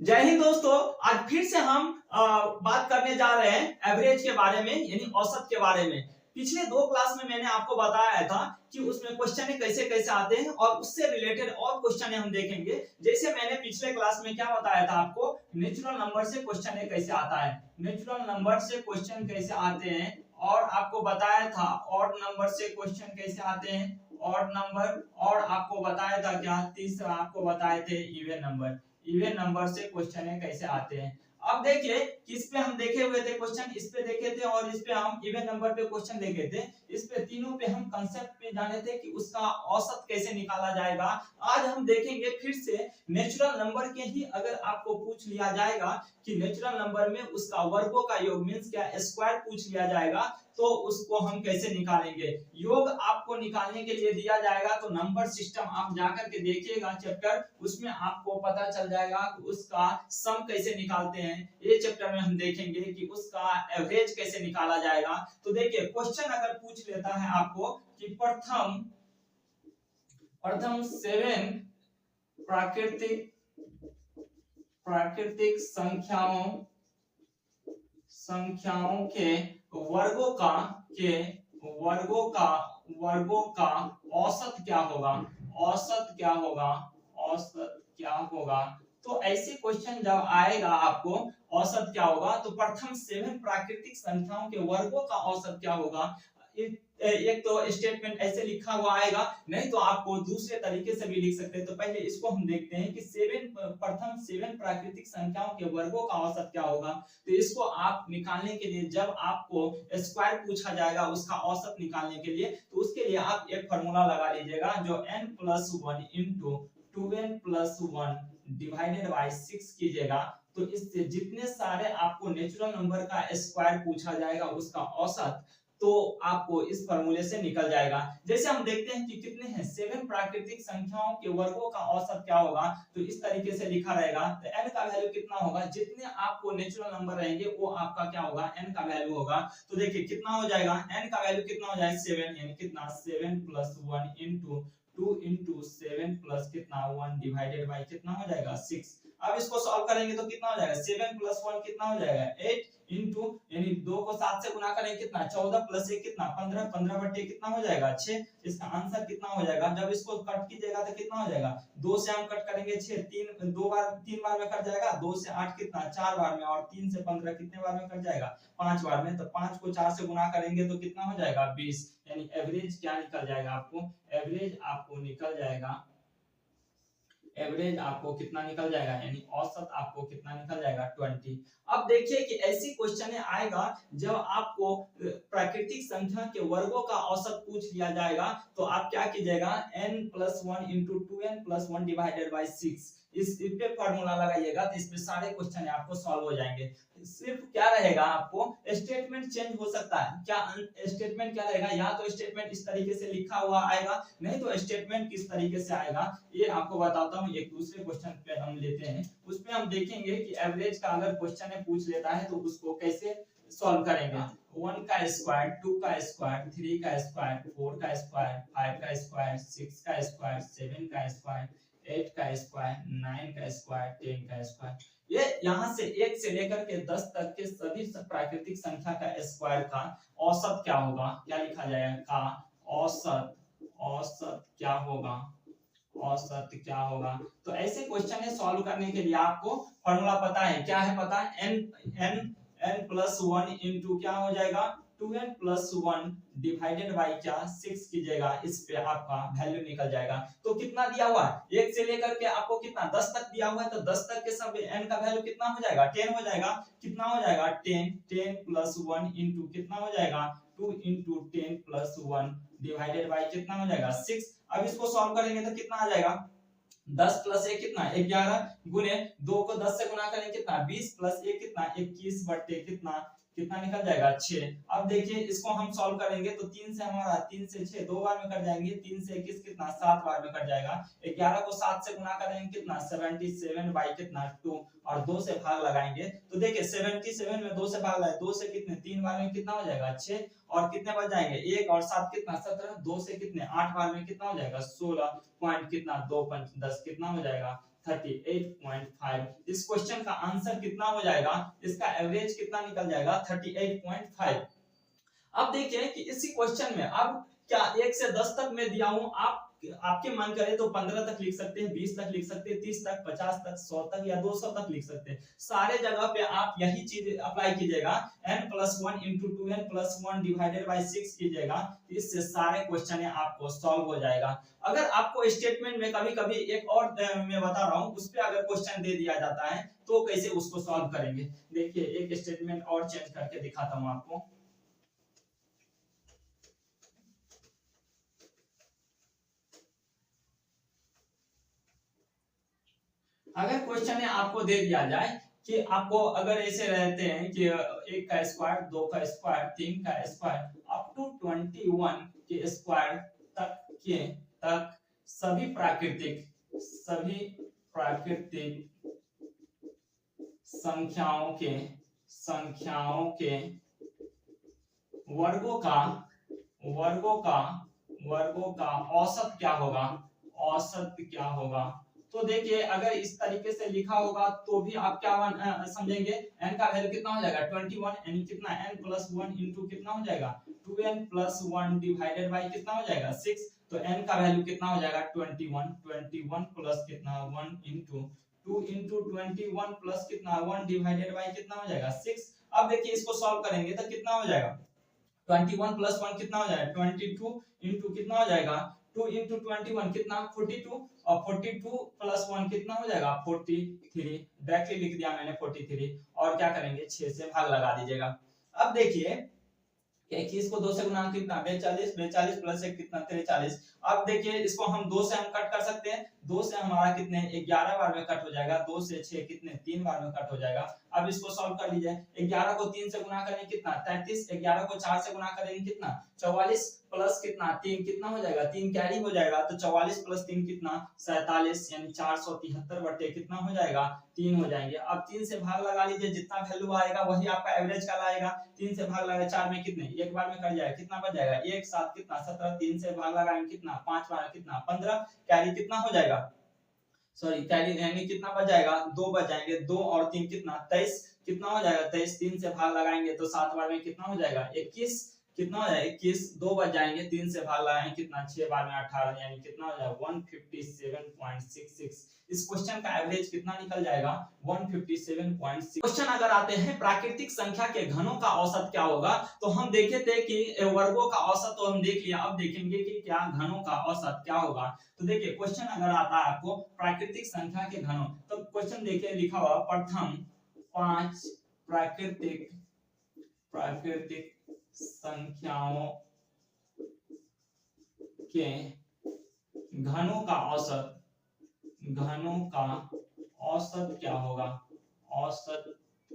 जय हिंद दोस्तों। आज फिर से हम बात करने जा रहे हैं एवरेज के बारे में, यानी औसत के बारे में। पिछले दो क्लास में मैंने आपको बताया था कि उसमें क्वेश्चन कैसे कैसे आते हैं और उससे रिलेटेड और क्वेश्चन हम देखेंगे। जैसे मैंने पिछले क्लास में क्या बताया था आपको, नेचुरल नंबर से क्वेश्चन कैसे आता है, नेचुरल नंबर से क्वेश्चन कैसे आते हैं, और आपको बताया था ऑड नंबर से क्वेश्चन कैसे आते हैं, ऑड नंबर, और आपको बताया था क्या, तीसरा आपको बताए थे इवन नंबर, इवन नंबर से क्वेश्चन कैसे आते हैं। अब देखिए किस पे हम देखे हुए थे क्वेश्चन, इस पे देखे थे और इस पे हम इवन नंबर पे क्वेश्चन देखे थे। इस पे तीनों पे हम कांसेप्ट पे जाने थे कि उसका औसत कैसे निकाला जाएगा। आज हम देखेंगे फिर से नेचुरल नंबर के ही, अगर आपको पूछ लिया जाएगा कि नेचुरल नंबर में उसका वर्गों का योग मींस क्या, स्क्वायर पूछ लिया जाएगा तो उसको हम कैसे निकालेंगे। योग आपको निकालने के लिए दिया जाएगा तो नंबर सिस्टम आप जाकर के देखिएगा चैप्टर, उसमें आपको पता चल जाएगा कि उसका सम कैसे निकालते हैं। ये चैप्टर में हम देखेंगे कि उसका एवरेज कैसे निकाला जाएगा। तो देखिए क्वेश्चन अगर पूछ लेता है आपको कि प्रथम 7 प्राकृतिक संख्याओं के वर्गों का औसत क्या होगा, औसत क्या होगा। तो ऐसे क्वेश्चन जब आएगा आपको औसत क्या होगा, तो प्रथम 7 प्राकृतिक संख्याओं के वर्गों का औसत क्या होगा। एक तो स्टेटमेंट ऐसे लिखा हुआ आएगा, नहीं तो आपको दूसरे तरीके से भी लिख सकते हैं। तो पहले इसको हम देखते हैं कि प्रथम 7 प्राकृतिक संख्याओं के वर्गों का औसत क्या होगा। तो इसको आप निकालने के लिए, जब आपको स्क्वायर पूछा जाएगा उसका औसत निकालने के लिए, तो उसके लिए आप एक फार्मूला लगा लीजिएगा जो n+1 into 2n+1 divided by 6 कीजिएगा। तो इससे जितने सारे आपको नेचुरल नंबर का स्क्वायर पूछा जाएगा उसका औसत तो आपको इस फार्मूले से निकल जाएगा। जैसे हम देखते हैं कि कितने हैं, 7 प्राकृतिक संख्याओं के वर्गों का औसत क्या होगा, तो इस तरीके से लिखा रहेगा। तो n का वैल्यू कितना होगा, जितने आपको नेचुरल नंबर रहेंगे वो आपका क्या होगा, n का वैल्यू होगा। तो देखिए कितना हो जाएगा, n का वैल्यू कितना हो जाएगा 7, यानी कितना 7+1 इंटू 2 इंटू 7 प्लस कितना 1 डिवाइडेड बाय कितना हो जाएगा 6। अब इसको सॉल्व करेंगे तो कितना हो जाएगा, 7+1 कितना हो जाएगा 8 इंटू, यानी 2 को 7 से गुना करेंगे कितना 14 प्लस 1 कितना 15, 15/8 कितना हो जाएगा 6। इसका आंसर कितना हो जाएगा, जब इसको कट कीजिएगा तो कितना हो जाएगा, 2 से हम कट करेंगे 6, 3 बार में कट जाएगा, 2 से 8 कितना 4 बार में, और 3 से 15 कितने बार में कट जाएगा 5 बार में। तो 5 को 4 से गुना करेंगे तो कितना हो जाएगा 20, यानी एवरेज क्या निकल जाएगा आपको, एवरेज आपको निकल जाएगा, एवरेज आपको कितना निकल जाएगा, यानी औसत आपको कितना निकल जाएगा 20। अब देखिए कि ऐसी क्वेश्चन आएगा जब आपको प्राकृतिक संख्या के वर्गों का औसत पूछ लिया जाएगा, तो आप क्या कीजिएगा, n+1 into 2n+1 divided by 6 इस पे फार्मूला लगाइएगा। तो इसमें सारे क्वेश्चन आपको सॉल्व हो जाएंगे। सिर्फ क्या रहेगा, आपको स्टेटमेंट चेंज हो सकता है। क्या स्टेटमेंट क्या रहेगा, या तो स्टेटमेंट इस तरीके से लिखा हुआ आएगा, नहीं तो स्टेटमेंट किस तरीके से आएगा ये आपको बताता हूँ। एक दूसरे क्वेश्चन पे हम लेते हैं, उसमें हम देखेंगे कि एवरेज का अगर क्वेश्चन पूछ लेता है तो उसको कैसे सॉल्व करेंगे। 1 का स्क्वायर, 2 का स्क्वायर, 3 का स्क्वायर, 4 का स्क्वायर, 5 का स्क्वायर, 6 का स्क्वायर, 7 का स्क्वायर, 8 का स्क्वायर, 9 का स्क्वायर, 10 का स्क्वायर। ये यहाँ से 1 से लेकर के 10 तक के सभी प्राकृतिक संख्या का स्क्वायर का औसत क्या होगा, क्या लिखा जाएगा, का औसत क्या होगा, औसत क्या होगा। तो ऐसे क्वेश्चन सॉल्व करने के लिए आपको फॉर्मूला पता है, क्या है पता है, n+1 इंटू क्या हो जाएगा 2n+1 डिवाइडेड बाय क्या 6 कीजिएगा, इस पे आपका वैल्यू निकल जाएगा। तो कितना दिया हुआ है, 1 से लेकर के आपको कितना 10 तक दिया हुआ है, तो 10 तक के सब n का वैल्यू कितना हो जाएगा 10 हो जाएगा। कितना हो जाएगा 10+1 इंटू कितना हो जाएगा 2 इंटू 10+1 डिवाइडेड बाय कितना हो जाएगा 6। अब इसको सॉल्व करेंगे तो कितना आ जाएगा, 10 प्लस 1 कितना 11 गुने 2 को 10 से गुना करेंगे कितना 20 प्लस 1 कितना 21 बट्टे कितना कितना निकल जाएगा 6। अब देखिए इसको हम सॉल्व करेंगे तो 3 से हमारा 3 से 6 दो बार में कट जाएंगे, 3 से 21 कितना 7 बार में कट जाएगा। 11 को 7 से गुना करेंगे कितना 77 बाई कितना 2, और 2 से भाग लगाएंगे तो देखिए 77 में 2 से भाग लगाए, 2 से कितने 3 बार में कितना हो जाएगा 6, और कितने बच जाएंगे 1 और 7 कितना 17, 2 से कितने 8 बार में कितना हो जाएगा 16 पॉइंट कितना 2 5 10 कितना हो जाएगा 38.5। इस क्वेश्चन का आंसर कितना हो जाएगा, इसका एवरेज कितना निकल जाएगा 38.5। अब देखिए कि इसी क्वेश्चन में अब क्या 1 से 10 तक मैं दिया हूं, आप आपके मन करे तो 15 तक लिख सकते हैं, 20 तक लिख सकते हैं, 30 तक, 50 तक, 100 तक या 200 तक लिख सकते हैं। सारे जगह पे आप यही चीज अप्लाई कीजिएगा, n+1 * 2n+1 डिवाइडेड बाय 6 कीजिएगा, इससे सारे क्वेश्चन आपको सॉल्व हो जाएगा। अगर आपको स्टेटमेंट में कभी-कभी एक और मैं बता रहा हूं, उस पे अगर क्वेश्चन दे दिया जाता है तो कैसे उसको सॉल्व करेंगे। देखिए एक स्टेटमेंट और चेंज करके दिखाता हूं आपको। अगर क्वेश्चन में आपको दे दिया जाए कि आपको अगर ऐसे रहते हैं कि 1 का स्क्वायर, 2 का स्क्वायर, 3 का स्क्वायर अप टू 21 के स्क्वायर तक सभी प्राकृतिक संख्याओं के वर्गों का औसत क्या होगा। तो देखिए अगर इस तरीके से लिखा होगा तो भी आप क्या समझेंगे, n का वैल्यू कितना हो जाएगा 21, यानी कितना n+1 इंटू कितना हो जाएगा 2n+1 डिवाइडेड बाय कितना हो जाएगा 6। तो n का वैल्यू कितना हो जाएगा 21 प्लस कितना 1 इंटू 2 इंटू 21 प्लस कितना 1 डिवाइडेड बाय कितना हो जाएगा 6। अब देखिए इसको सॉल्व करेंगे तो कितना हो जाएगा 21 प्लस 1 कितना हो जाएगा 22 इंटू कितना हो जाएगा 2 इंटू 21 कितना 42, और 42 प्लस 1 कितना हो जाएगा 43। डायरेक्टली लिख दिया मैंने 43, और क्या करेंगे 6 से भाग लगा दीजिएगा। अब देखिए 21 को 2 से गुना कितना 42, 42 प्लस 1 कितना 43। अब देखिए इसको हम 2 से हम कट कर सकते हैं, 2 से हमारा कितने 11 बार में कट हो जाएगा, 2 से 6 कितने 3 बार में कट हो जाएगा। अब इसको सॉल्व कर लीजिए, 11 को 3 से गुना करेंगे कितना 33, 11 को 4 से गुना करेंगे कितना 44 प्लस कितना 3 कितना हो जाएगा 3 कैरी हो जाएगा, तो 44 प्लस 3 कितना 47, यानी 473 बटे कितना हो जाएगा 3 हो जाएंगे। अब 3 से भाग लगा लीजिए, जितना वैल्यू आएगा वही आपका एवरेज कहलाएगा। 3 से भाग लगा 4 में कितने एक बार में कट जाएगा, कितना बच जाएगा 1 7 कितना 17, 3 से भाग लगाएंगे कितना 5 बार कितना 15, कैरी कितना हो जाएगा सॉरी कैरी यानी कितना बच जाएगा 2 बच जाएंगे, 2 और 3 कितना 23 कितना हो जाएगा 23। 3 से भाग लगाएंगे तो 7 बार में कितना हो जाएगा 21, कितना हो जाएगा 21, 2 बच जाएंगे, 3 से भाग लगाएंगे कितना 6 बार में 18, यानी कितना हो जाएगा 157.66। इस क्वेश्चन का एवरेज कितना निकल जाएगा 157.6। क्वेश्चन अगर आते हैं प्राकृतिक संख्या के घनों का औसत क्या होगा, तो हम देखे थे कि वर्गों का औसत तो हम देख लिया, अब देखेंगे कि क्या घनों का औसत क्या होगा। तो देखिए क्वेश्चन अगर आता है आपको प्राकृतिक संख्या के घनों, तो क्वेश्चन देखिए लिखा हुआ प्रथम 5 प्राकृतिक संख्याओं के घनों का औसत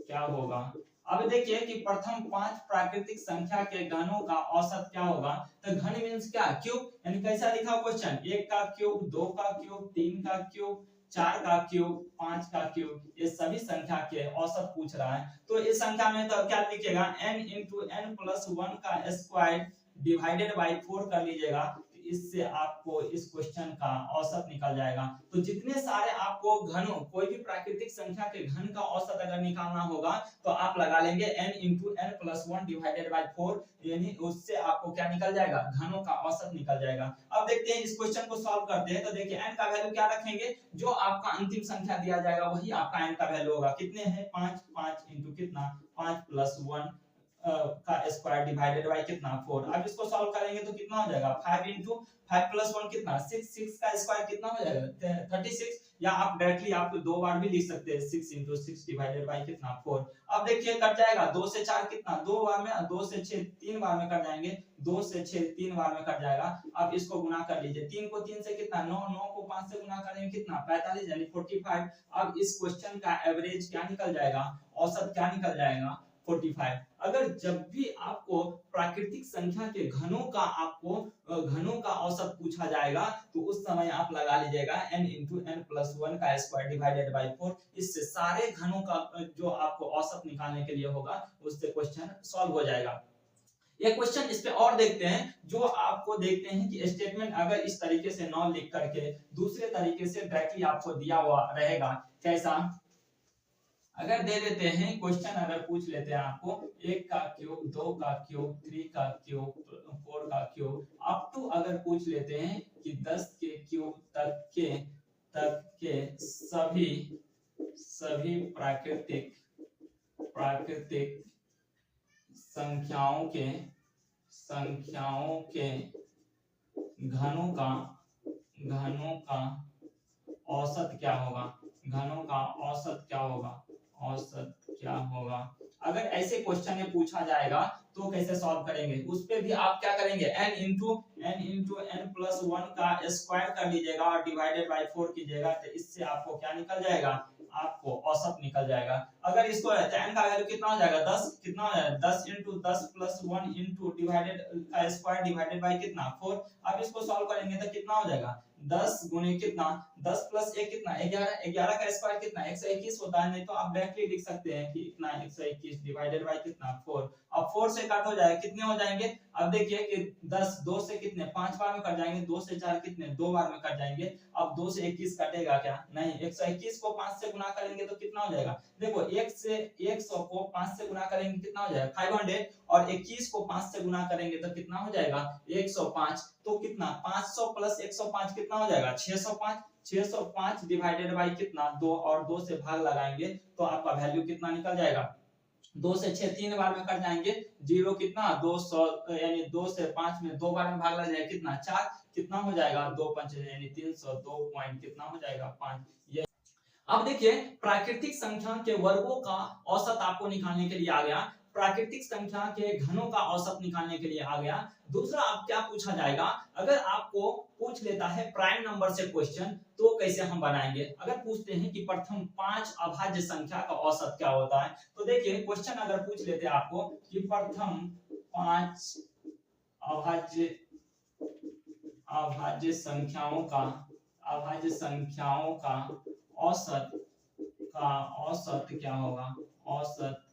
क्या होगा। अब देखिए कि प्रथम 5 प्राकृतिक संख्या के घनों का औसत क्या होगा। तो घन मींस क्या क्यूब, यानी कैसा लिखा क्वेश्चन 1 का क्यूब, 2 का क्यूब, 3 का क्यूब, 4 का क्यूब, 5 का क्यूब, ये सभी संख्या के औसत पूछ रहा है। तो इस संख्या में तो क्या लिखिएगा n * n+1 का स्क्वायर डिवाइडेड बाय 4 कर लीजिएगा, इससे आपको इस क्वेश्चन का औसत निकल जाएगा। तो जितने सारे आपको घनों कोई भी प्राकृतिक संख्या के घन का औसत अगर निकालना होगा तो आप लगा लेंगे n * n+1 डिवाइडेड बाय 4, यानी उससे आपको क्या निकल जाएगा घनों का औसत निकल जाएगा। अब देखते हैं इस क्वेश्चन को सॉल्व करते हैं। तो देखिए n का वैल्यू क्या रखेंगे, जो आपका अंतिम संख्या दिया जाएगा वही आपका n का वैल्यू होगा। कितने हैं 5, 5 इंटू कितना 5 + 1 का स्क्वायर डिवाइडेड बाय कितना 4। अब इसको सॉल्व करेंगे तो कितना हो जाएगा 5 इंटू 5 + 1 कितना 6, 6 का स्क्वायर कितना हो जाएगा 36, या आप डायरेक्टली आप दो बार भी लिख सकते हैं 6 इंटू 6 डिवाइडेड बाय कितना 4। अब देखिए कट जाएगा 2 से 4 कितना 2 बार में, 2 से 6 3 बार में कट जाएंगे, 2 से 6 3 बार में कट जाएगा। अब इसको गुना कर लीजिए, 3 को 3 से कितना 9, 9 को 5 से गुना करेंगे कितना 45, यानी 45। अब इस क्वेश्चन का एवरेज क्या निकल जाएगा, औसत क्या निकल जाएगा 45। अगर जब भी आपको प्राकृतिक संख्या के घनों का औसत पूछा जाएगा तो उस समय आप लगा लीजिएगा n * n+1 का स्क्वायर डिवाइडेड बाय 4, इससे सारे घनों का जो आपको औसत निकालने के लिए होगा उससे क्वेश्चन सॉल्व हो जाएगा। एक क्वेश्चन इस पे और देखते हैं, जो आपको देखते हैं कि स्टेटमेंट अगर इस तरीके से न लिख करके दूसरे तरीके से डायरेक्टली आपको दिया हुआ रहेगा, कैसा, अगर दे देते हैं क्वेश्चन, अगर पूछ लेते हैं आपको 1 का क्यूब, 2 का क्यूब, 3 का क्यूब, 4 का क्यूब, अप टू अगर पूछ लेते हैं कि 10 के क्यूब तक के सभी प्राकृतिक संख्याओं के घनों का औसत क्या होगा, घनों का औसत क्या होगा। अगर ऐसे क्वेश्चन में पूछा जाएगा तो कैसे सॉल्व करेंगे, उस पे भी आप क्या करेंगे, n इंटू n प्लस 1 का स्क्वायर कर लीजिएगा और डिवाइडेड बाय 4 कीजिएगा, तो इससे आपको क्या निकल जाएगा, आपको औसत निकल जाएगा। अगर इसको n का वैल्यू कितना हो जाएगा, 10, कितना हो जाएगा, 10 इंटू 10 प्लस 1 इंटू डिवाइडेड का स्क्वायर डिवाइडेड बाय कितना, 4। अब इसको सॉल्व करेंगे तो कितना हो जाएगा, 10 गुने कितना, 10 प्लस 1 कितना, 11, 11 का स्क्वायर कितना, 121 होता है। नहीं तो आप डायरेक्टली लिख सकते हैं कि इतना 121 डिवाइडेड बाय कितना, 4। अब 4 से कट हो जाएगा, कितने हो जाएंगे, अब देखिए कि 10 2 से कितने 5 बार में कट जाएंगे, 2 से 4 कितने 2 बार में कट जाएंगे। अब 2 से 21 कटेगा क्या, नहीं, 121 को 5 से गुना करेंगे तो कितना हो जाएगा, देखो 100 को 5 से गुना करेंगे कितना हो जाएगा 500, और 21 को 5 से गुना करेंगे तो कितना हो जाएगा 105। तो कितना 500 प्लस 105 कितना हो जाएगा 605, 605 डिवाइडेड बाय कितना 2, और 2 से भाग लगाएंगे तो आपका वैल्यू कितना निकल जाएगा, 2 से 6 3 बार में कट जाएंगे, 0 कितना 200, यानी 2 से 5 में 2 बार में भाग लग जाएगा कितना 4, कितना हो जाएगा 2 5 यानी 300, 2 पॉइंट कितना हो जाएगा 5। ये अब देखिए प्राकृतिक संख्या के वर्गों का औसत आपको निकालने के लिए आ गया, प्राकृतिक संख्या के घनों का औसत निकालने के लिए आ गया। दूसरा आप क्या पूछा जाएगा, अगर आपको पूछ लेता है प्राइम नंबर से क्वेश्चन तो कैसे हम बनाएंगे। अगर पूछते हैं कि प्रथम 5 अभाज्य संख्या का औसत क्या होता है, तो देखिए क्वेश्चन अगर पूछ लेते हैं आपको कि प्रथम 5 अभाज्य संख्याओं का औसत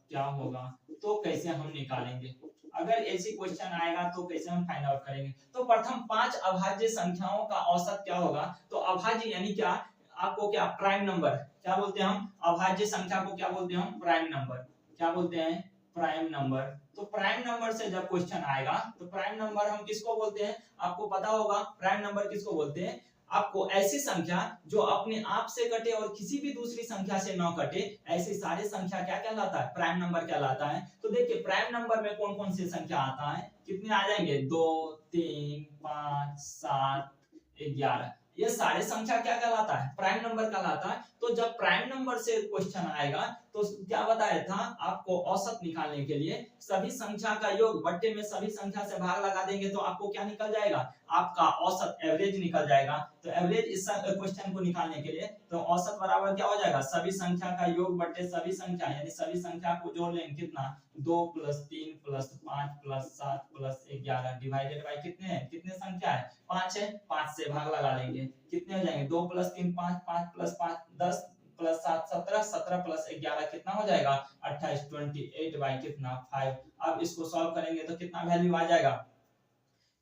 क्या होगा, तो कैसे हम निकालेंगे। अगर ऐसी क्वेश्चन आएगा तो कैसे हम फाइंड आउट करेंगे। तो प्रथम 5 अभाज्य संख्याओं का औसत क्या होगा, तो अभाज्य यानी क्या, आपको क्या प्राइम नंबर क्या बोलते हैं हम, अभाज्य संख्या को क्या बोलते हैं हम, प्राइम नंबर, क्या बोलते हैं प्राइम नंबर। तो प्राइम नंबर से जब क्वेश्चन आएगा तो प्राइम नंबर हम किसको बोलते हैं, आपको पता होगा प्राइम नंबर किसको बोलते हैं, आपको ऐसी संख्या जो अपने आप से कटे और किसी भी दूसरी संख्या से न कटे, ऐसी सारी संख्या क्या कहलाता है, प्राइम नंबर कहलाता है। तो देखिए प्राइम नंबर में कौन कौन सी संख्या आता है, कितने आ जाएंगे 2 3 5 7 11, ये सारे संख्या क्या कहलाता है, प्राइम नंबर कहलाता है। तो जब प्राइम नंबर से क्वेश्चन आएगा तो क्या बताया था आपको, औसत निकालने के लिए सभी संख्या का योग बट्टे में सभी संख्या से भाग लगा देंगे तो आपको क्या निकल जाएगा, आपका औसत एवरेज निकल जाएगा। तो एवरेज इस क्वेश्चन को निकालने के लिए तो औसत बराबर क्या हो जाएगा, सभी संख्या का योग बट्टे सभी संख्या, यानी सभी संख्या को जोड़ लेंगे कितना 2 plus 3 plus 5 plus 7 plus 11 divided by कितने संख्या है 5 है, 5 से भाग लगा लेंगे, कितने हो जाएंगे 2 प्लस 3 5, 5 प्लस 5 10 प्लस 7 17, 17 प्लस 11 कितना हो जाएगा 28, 28 बाय कितना 5। अब इसको सॉल्व करेंगे तो कितना वैल्यू आ जाएगा,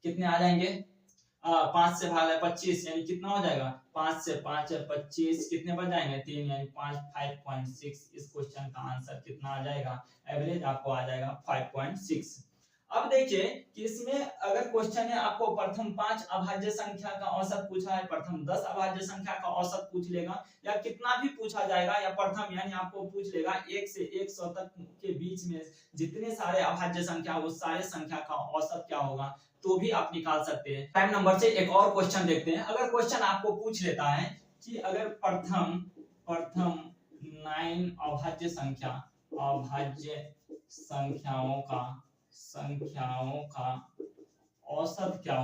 कितने आ जाएंगे 5 से भाग है 25, यानी कितना हो जाएगा 5 से 5 है 25, कितने बच जाएंगे 3, यानी 5.6। इस क्वेश्चन का आंसर कितना आ जाएगा, एवरेज आपको आ जाएगा 5.6। अब देखिए कि इसमें अगर क्वेश्चन है आपको प्रथम 5 अभाज्य संख्या का औसत पूछा है, प्रथम 10 अभाज्य संख्या का औसत पूछ लेगा, या कितना भी पूछा जाएगा, या प्रथम यानी आपको पूछ लेगा 1 से 100 तक के बीच में जितने सारे अभाज्य संख्या वो सारे संख्या का औसत क्या होगा, तो भी आप निकाल सकते हैं। प्राइम नंबर से एक और क्वेश्चन देखते हैं। अगर क्वेश्चन आपको पूछ लेता है कि अगर प्रथम 9 अभाज्य संख्याओं का औसत क्या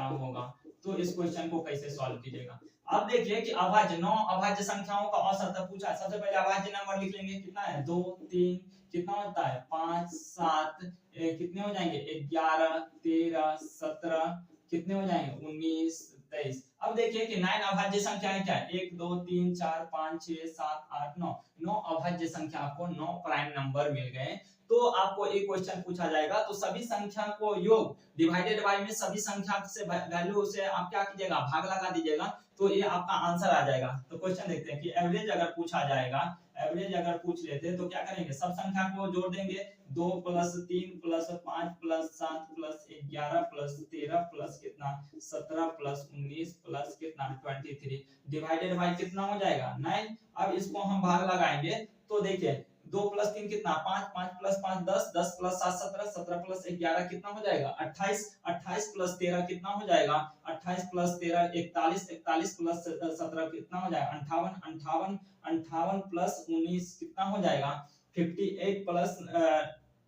होगा, तो इस क्वेश्चन को कैसे सॉल्व कीजिएगा। अब देखिए कि अभाज्य 9 अभाज्य संख्याओं का औसत पूछा, सबसे पहले अभाज्य नंबर लिख लेंगे, कितना है 2 3, कितना होता है 5 7, कितने हो जाएंगे 11 13 17, कितने हो जाएंगे 19 23। अब देखिए कि 9 अभाज्य संख्या है क्या, 1 2 3 4 5 6 7 8 9, 9 अभाज्य संख्या आपको 9 प्राइम नंबर मिल गए। तो आपको एक क्वेश्चन पूछा जाएगा, तो सभी संख्या को योग डिवाइडेड बाय में सभी संख्या से वैल्यू से आप क्या कीजिएगा, भाग लगा दीजिएगा, तो ये आपका आंसर आ जाएगा। तो क्वेश्चन देखते हैं कि एवरेज अगर पूछा जाएगा, एवरेज अगर पूछ लेते हैं तो क्या करेंगे, सब संख्या को जोड़ देंगे, 2 + 3 + 5 + 7 + 11 + 13 प्लस कितना 17 + 19 प्लस कितना 23 डिवाइडेड बाय कितना हो जाएगा 9। अब इसको हम भाग लगाएंगे तो देखिए 2 + 3 कितना 5, 5 + 5 10, 10 + 7 17, 17 + 11 कितना हो जाएगा 28, 28 + 13 कितना हो जाएगा 28 + 13 41, 41 + 17 कितना हो जाएगा 58, 58, 58 + 19 कितना हो जाएगा 58 प्लस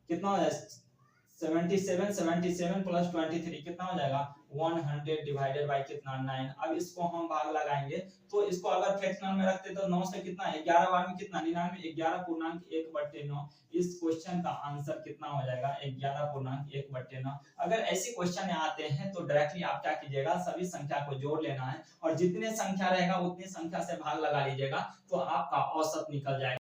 कितना हो जाएगा 77, 77 + 23 कितना हो जाएगा 100 डिवाइडेड बाय कितना 9। अब इसको हम भाग लगाएंगे तो इसको अगर फ्रैक्शनल में रखते तो 9 से कितना 11 बार में कितना 99, 11.1/9। इस क्वेश्चन का आंसर कितना हो जाएगा 11.1/9। अगर ऐसे क्वेश्चन आते हैं तो डायरेक्टली आप क्या कीजिएगा, सभी संख्या को जोड़ लेना है और जितने संख्या रहेगा उतनी संख्या से भाग लगा लीजिएगा तो आपका औसत निकल जाएगा।